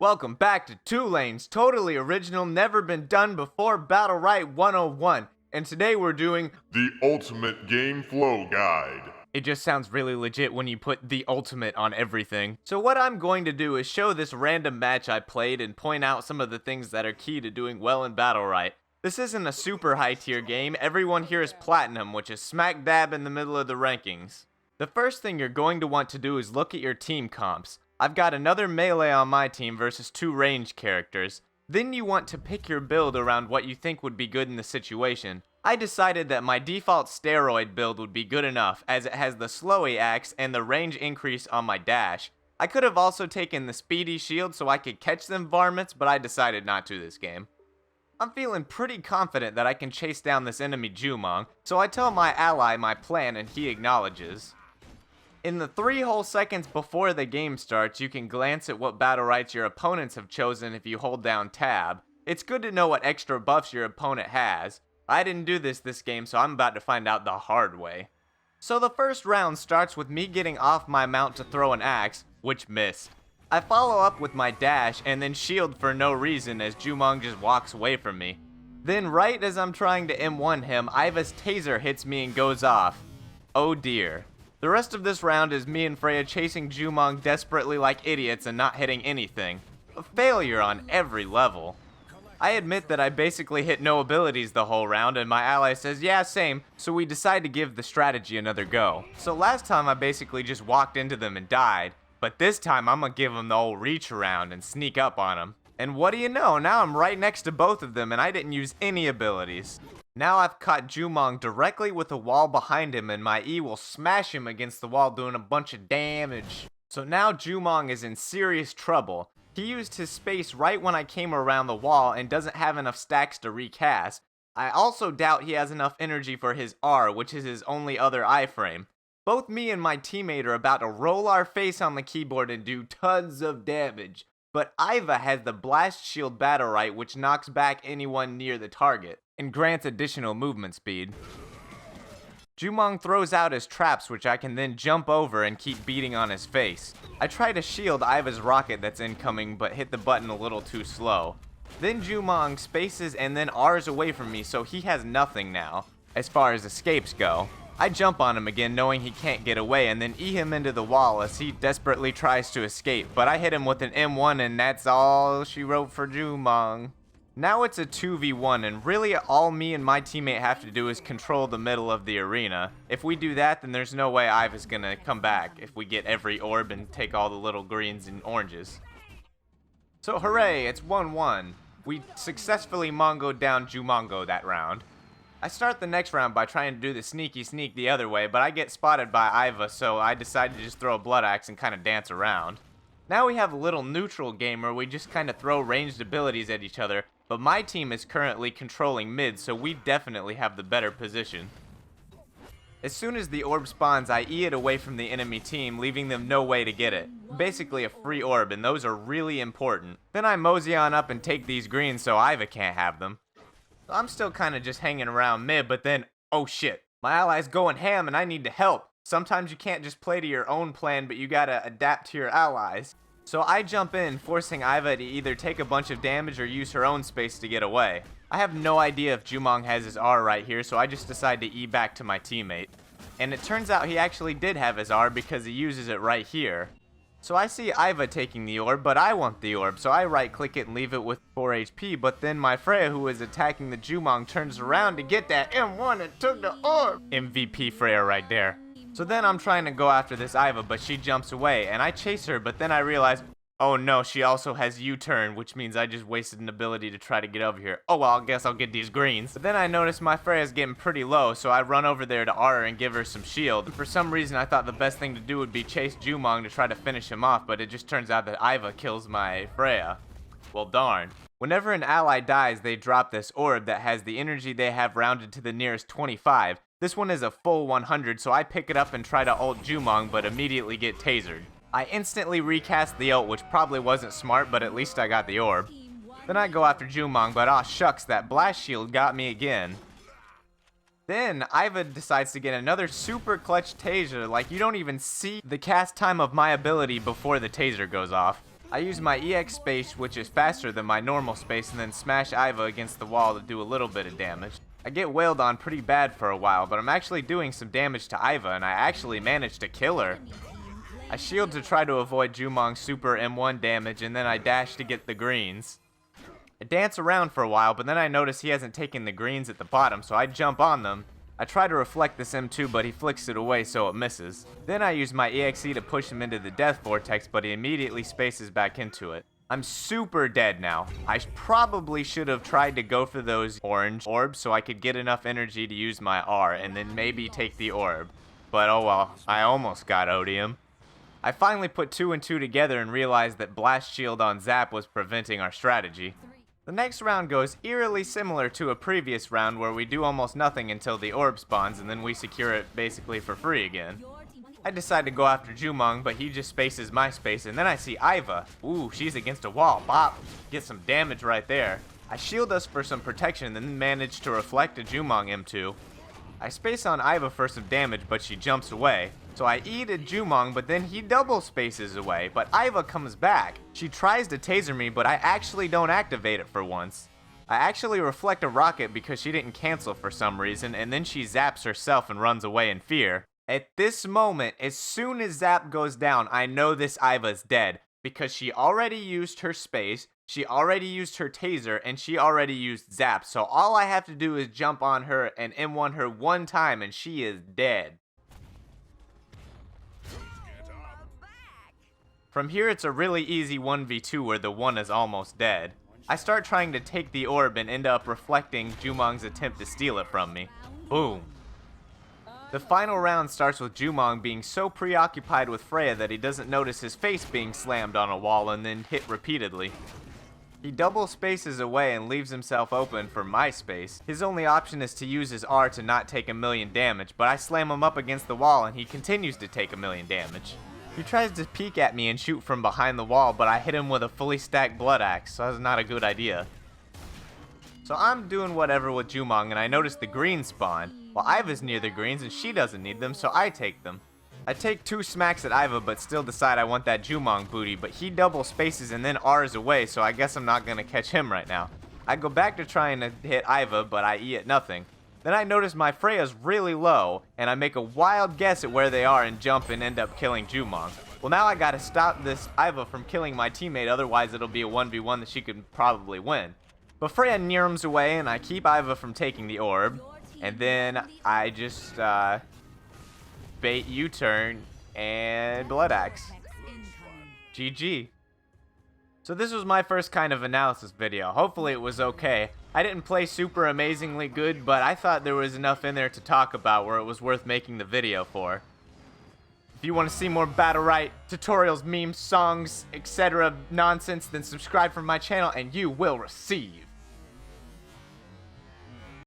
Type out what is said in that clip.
Welcome back to Two Lanes, totally original, never been done before Battlerite 101. And today we're doing The Ultimate Game Flow Guide. It just sounds really legit when you put the ultimate on everything. So what I'm going to do is show this random match I played and point out some of the things that are key to doing well in Battlerite. This isn't a super high tier game, everyone here is Platinum, which is smack dab in the middle of the rankings. The first thing you're going to want to do is look at your team comps. I've got another melee on my team versus 2 ranged characters. Then you want to pick your build around what you think would be good in the situation. I decided that my default steroid build would be good enough, as it has the slowy axe and the range increase on my dash. I could have also taken the speedy shield so I could catch them varmints, but I decided not to this game. I'm feeling pretty confident that I can chase down this enemy Jumong, so I tell my ally my plan and he acknowledges. In the 3 whole seconds before the game starts, you can glance at what Battlerites your opponents have chosen if you hold down tab. It's good to know what extra buffs your opponent has. I didn't do this game, so I'm about to find out the hard way. So the first round starts with me getting off my mount to throw an axe, which missed. I follow up with my dash and then shield for no reason as Jumong just walks away from me. Then right as I'm trying to M1 him, Iva's taser hits me and goes off. Oh dear. The rest of this round is me and Freya chasing Jumong desperately like idiots and not hitting anything. A failure on every level. I admit that I basically hit no abilities the whole round and my ally says yeah same, so we decide to give the strategy another go. So last time I basically just walked into them and died, but this time I'm gonna give them the old reach around and sneak up on them. And what do you know, now I'm right next to both of them and I didn't use any abilities. Now I've caught Jumong directly with a wall behind him and my E will smash him against the wall doing a bunch of damage. So now Jumong is in serious trouble. He used his space right when I came around the wall and doesn't have enough stacks to recast. I also doubt he has enough energy for his R, which is his only other iframe. Both me and my teammate are about to roll our face on the keyboard and do tons of damage. But Iva has the Blast Shield Battlerite, which knocks back anyone near the target and grants additional movement speed. Jumong throws out his traps, which I can then jump over and keep beating on his face. I try to shield Iva's rocket that's incoming, but hit the button a little too slow. Then Jumong spaces and then R's away from me, so he has nothing now, as far as escapes go. I jump on him again, knowing he can't get away, and then E him into the wall as he desperately tries to escape, but I hit him with an M1 and that's all she wrote for Jumong. Now it's a 2v1 and really all me and my teammate have to do is control the middle of the arena. If we do that, then there's no way Iva's gonna come back if we get every orb and take all the little greens and oranges. So hooray, it's 1-1. We successfully mongoed down Jumongo that round. I start the next round by trying to do the sneaky sneak the other way, but I get spotted by Iva, so I decide to just throw a blood axe and kind of dance around. Now we have a little neutral game where we just kind of throw ranged abilities at each other, but my team is currently controlling mid, so we definitely have the better position. As soon as the orb spawns, I E it away from the enemy team, leaving them no way to get it. Basically a free orb, and those are really important. Then I mosey on up and take these greens so Iva can't have them. I'm still kind of just hanging around mid, but then, oh shit, my ally's going ham and I need to help. Sometimes you can't just play to your own plan, but you gotta adapt to your allies. So I jump in, forcing Iva to either take a bunch of damage or use her own space to get away. I have no idea if Jumong has his R right here, so I just decide to E back to my teammate. And it turns out he actually did have his R because he uses it right here. So I see Iva taking the orb, but I want the orb, so I right click it and leave it with 4 HP, but then my Freya who is attacking the Jumong turns around to get that M1 and took the orb! MVP Freya right there. So then I'm trying to go after this Iva, but she jumps away, and I chase her, but then I realize, oh no, she also has U-turn, which means I just wasted an ability to try to get over here. Oh well, I guess I'll get these greens. But then I notice my Freya's getting pretty low, so I run over there to R her and give her some shield. And for some reason I thought the best thing to do would be chase Jumong to try to finish him off, but it just turns out that Iva kills my Freya. Well darn. Whenever an ally dies, they drop this orb that has the energy they have rounded to the nearest 25. This one is a full 100, so I pick it up and try to ult Jumong, but immediately get tasered. I instantly recast the ult, which probably wasn't smart, but at least I got the orb. Then I go after Jumong, but aw shucks, that blast shield got me again. Then Iva decides to get another super clutch taser, like you don't even see the cast time of my ability before the taser goes off. I use my EX space, which is faster than my normal space, and then smash Iva against the wall to do a little bit of damage. I get wailed on pretty bad for a while, but I'm actually doing some damage to Iva, and I actually managed to kill her. I shield to try to avoid Jumong's super M1 damage, and then I dash to get the greens. I dance around for a while, but then I notice he hasn't taken the greens at the bottom, so I jump on them. I try to reflect this M2, but he flicks it away so it misses. Then I use my EXE to push him into the death vortex, but he immediately spaces back into it. I'm super dead now. I probably should have tried to go for those orange orbs so I could get enough energy to use my R and then maybe take the orb. But oh well, I almost got Odium. I finally put 2 and 2 together and realized that Blast Shield on Zap was preventing our strategy. The next round goes eerily similar to a previous round where we do almost nothing until the orb spawns and then we secure it basically for free again. I decide to go after Jumong, but he just spaces my space, and then I see Iva. Ooh, she's against a wall. Bop! Get some damage right there. I shield us for some protection and then manage to reflect a Jumong M2. I space on Iva for some damage, but she jumps away. So I E to Jumong, but then he double spaces away, but Iva comes back. She tries to taser me, but I actually don't activate it for once. I actually reflect a rocket because she didn't cancel for some reason, and then she zaps herself and runs away in fear. At this moment, as soon as Zap goes down, I know this Iva's dead, because she already used her space, she already used her taser, and she already used Zap, so all I have to do is jump on her and M1 her one time, and she is dead. From here, it's a really easy 1v2 where the one is almost dead. I start trying to take the orb and end up reflecting Jumong's attempt to steal it from me. Boom. The final round starts with Jumong being so preoccupied with Freya that he doesn't notice his face being slammed on a wall and then hit repeatedly. He double spaces away and leaves himself open for my space. His only option is to use his R to not take 1,000,000 damage, but I slam him up against the wall and he continues to take 1,000,000 damage. He tries to peek at me and shoot from behind the wall, but I hit him with a fully stacked blood axe, so that's not a good idea. So I'm doing whatever with Jumong and I notice the greens spawn. Well, Iva's near the greens and she doesn't need them, so I take them. I take 2 smacks at Iva, but still decide I want that Jumong booty, but he double spaces and then R's away, so I guess I'm not gonna catch him right now. I go back to trying to hit Iva, but I E at nothing. Then I notice my Freya's really low, and I make a wild guess at where they are and jump and end up killing Jumong. Well, now I gotta stop this Iva from killing my teammate, otherwise it'll be a 1v1 that she could probably win. But Freya nearums away, and I keep Iva from taking the orb, and then I just, bait U-turn and blood axe. GG. So this was my first kind of analysis video. Hopefully it was okay. I didn't play super amazingly good, but I thought there was enough in there to talk about where it was worth making the video for. If you want to see more Battlerite tutorials, memes, songs, etc. nonsense, then subscribe for my channel and you will receive.